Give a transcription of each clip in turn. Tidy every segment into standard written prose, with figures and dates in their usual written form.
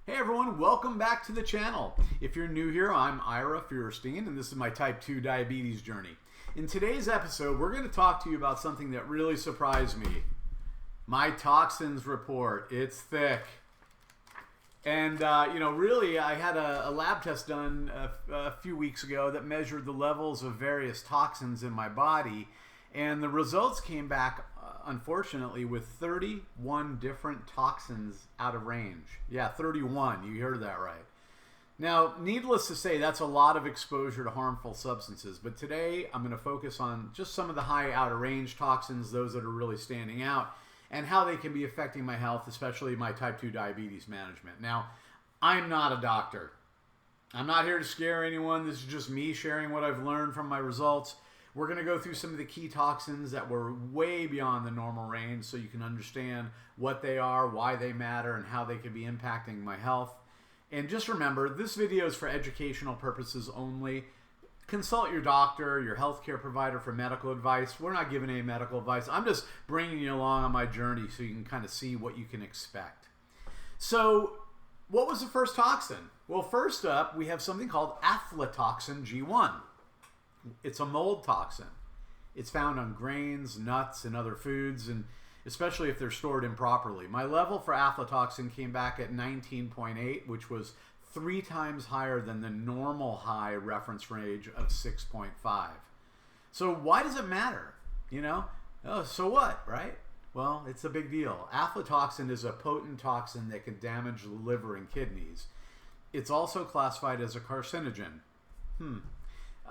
Hey everyone, welcome back to the channel. If you're new here, I'm Ira Feuerstein, and this is my type 2 diabetes journey. In today's episode, we're going to talk to you about something that really surprised me. My toxins report. It's thick. And, really, I had a lab test done a few weeks ago that measured the levels of various toxins in my body, and the results came back, unfortunately, with 31 different toxins out of range. Yeah, 31. You heard that right. Now, needless to say, that's a lot of exposure to harmful substances, but today I'm going to focus on just some of the high out-of-range toxins, those that are really standing out, and how they can be affecting my health, especially my type 2 diabetes management. Now, I'm not a doctor. I'm not here to scare anyone. This is just me sharing what I've learned from my results. We're going to go through some of the key toxins that were way beyond the normal range so you can understand what they are, why they matter, and how they can be impacting my health. And just remember, this video is for educational purposes only. Consult your doctor, your healthcare provider for medical advice. We're not giving any medical advice. I'm just bringing you along on my journey so you can kind of see what you can expect. So, what was the first toxin? Well, first up, we have something called Aflatoxin G1. It's a mold toxin. It's found on grains, nuts, and other foods, and especially if they're stored improperly. My level for aflatoxin came back at 19.8, which was 3 times higher than the normal high reference range of 6.5. So why does it matter? So what, right? Well, it's a big deal. Aflatoxin is a potent toxin that can damage the liver and kidneys. It's also classified as a carcinogen.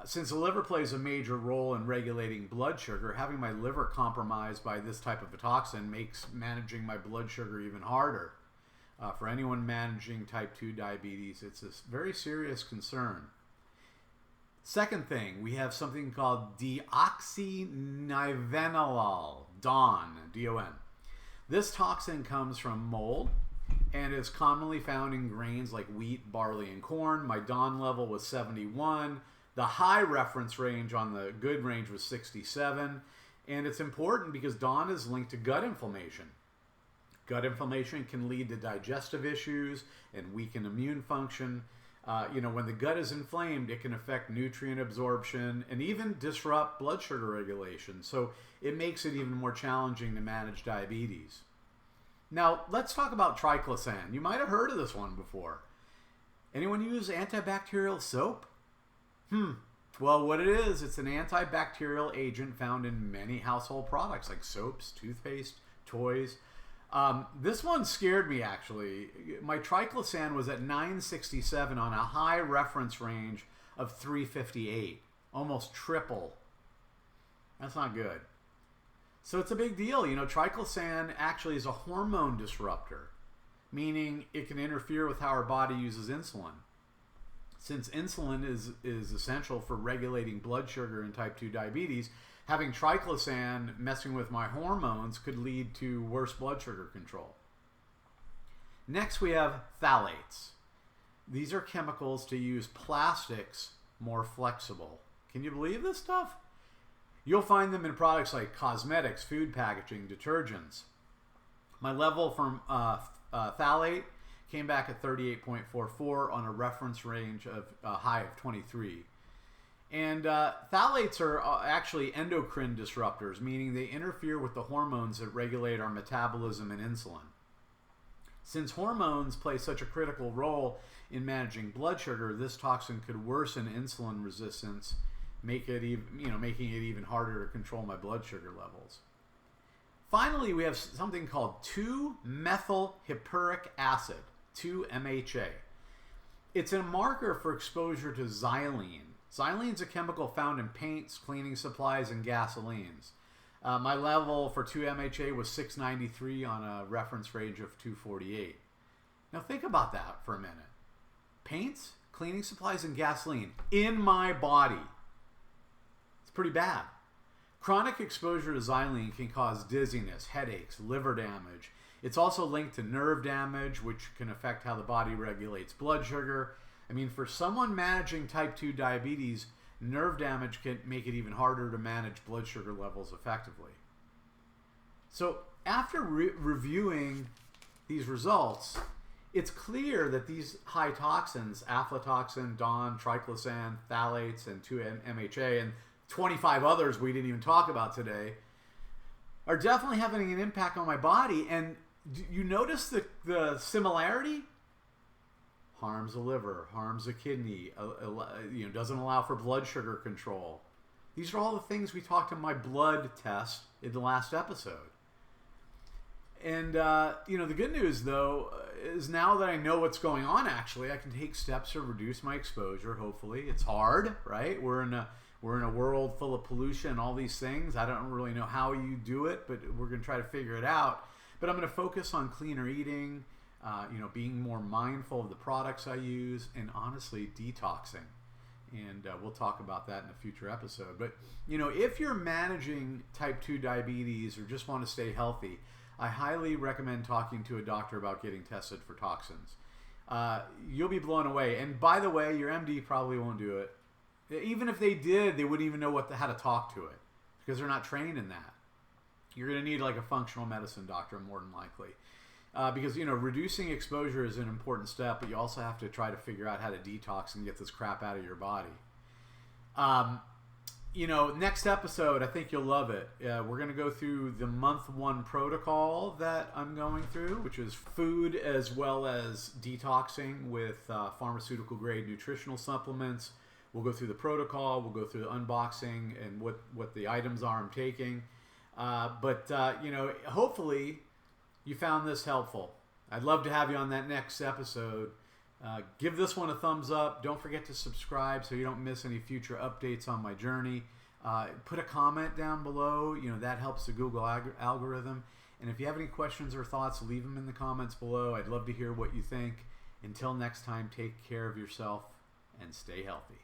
Since the liver plays a major role in regulating blood sugar, having my liver compromised by this type of a toxin makes managing my blood sugar even harder. For anyone managing type 2 diabetes, it's a very serious concern. Second thing, we have something called Deoxynivalenol, DON, D-O-N. This toxin comes from mold and is commonly found in grains like wheat, barley, and corn. My DON level was 71. The high reference range on the good range was 67, and it's important because DON is linked to gut inflammation. Gut inflammation can lead to digestive issues and weaken immune function. When the gut is inflamed, it can affect nutrient absorption and even disrupt blood sugar regulation. So it makes it even more challenging to manage diabetes. Now, let's talk about Triclosan. You might have heard of this one before. Anyone use antibacterial soap? Well, what it is, it's an antibacterial agent found in many household products like soaps, toothpaste, toys. This one scared me, actually. My Triclosan was at 967 on a high reference range of 358, almost triple. That's not good. So it's a big deal. Triclosan actually is a hormone disruptor, meaning it can interfere with how our body uses insulin. Since insulin is essential for regulating blood sugar in type 2 diabetes, having Triclosan messing with my hormones could lead to worse blood sugar control. Next, we have phthalates. These are chemicals to use plastics more flexible. Can you believe this stuff? You'll find them in products like cosmetics, food packaging, detergents. My level from phthalate came back at 38.44 on a reference range of a high of 23. And phthalates are actually endocrine disruptors, meaning they interfere with the hormones that regulate our metabolism and insulin. Since hormones play such a critical role in managing blood sugar, this toxin could worsen insulin resistance, making it even harder to control my blood sugar levels. Finally, we have something called 2-methylhippuric acid. 2-MHA. It's a marker for exposure to xylene. Xylene is a chemical found in paints, cleaning supplies, and gasolines. My level for 2-MHA was 693 on a reference range of 248. Now think about that for a minute. Paints, cleaning supplies, and gasoline in my body. It's pretty bad. Chronic exposure to xylene can cause dizziness, headaches, liver damage. It's also linked to nerve damage, which can affect how the body regulates blood sugar. For someone managing type 2 diabetes, nerve damage can make it even harder to manage blood sugar levels effectively. So after reviewing these results, it's clear that these high toxins, aflatoxin, DON, triclosan, phthalates, and 2-MHA, and 25 others we didn't even talk about today, are definitely having an impact on my body. And you notice the similarity? Harms the liver, harms the kidney, doesn't allow for blood sugar control. These are all the things we talked in my blood test in the last episode. And, the good news, though, is now that I know what's going on, actually, I can take steps to reduce my exposure, hopefully. It's hard, right? We're in a world full of pollution and all these things. I don't really know how you do it, but we're going to try to figure it out. But I'm going to focus on cleaner eating, being more mindful of the products I use, and honestly, detoxing. And we'll talk about that in a future episode. But, if you're managing type 2 diabetes or just want to stay healthy, I highly recommend talking to a doctor about getting tested for toxins. You'll be blown away. And by the way, your MD probably won't do it. Even if they did, they wouldn't even know how to talk to it because they're not trained in that. You're going to need like a functional medicine doctor more than likely. Because, reducing exposure is an important step, but you also have to try to figure out how to detox and get this crap out of your body. Next episode, I think you'll love it. We're going to go through the month 1 protocol that I'm going through, which is food as well as detoxing with pharmaceutical grade nutritional supplements. We'll go through the protocol. We'll go through the unboxing and what the items are I'm taking. Hopefully you found this helpful. I'd love to have you on that next episode. Give this one a thumbs up. Don't forget to subscribe so you don't miss any future updates on my journey. Put a comment down below. That helps the Google algorithm. And if you have any questions or thoughts, leave them in the comments below. I'd love to hear what you think. Until next time, take care of yourself and stay healthy.